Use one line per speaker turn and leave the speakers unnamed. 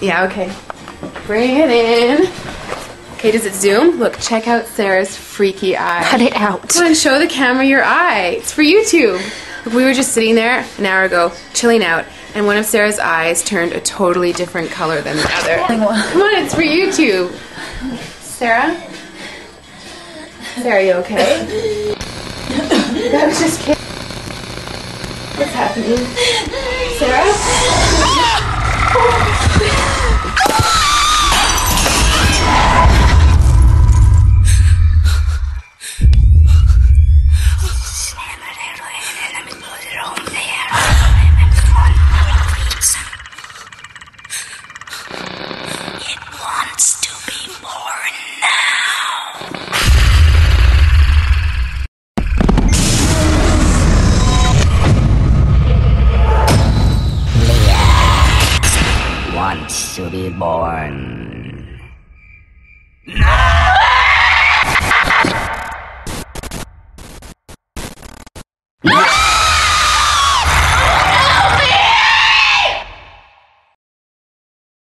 Yeah, okay. Bring it in. Okay, does it zoom? Look, check out Sarah's freaky eye.
Cut it out.
Come on, show the camera your eye. It's for YouTube. Look, we were just sitting there an hour ago, chilling out, and one of Sarah's eyes turned a totally different color than the other. Come on, it's for YouTube. Sarah? Sarah, you okay? That was just kidding. What's happening? Sarah?
Wants to be born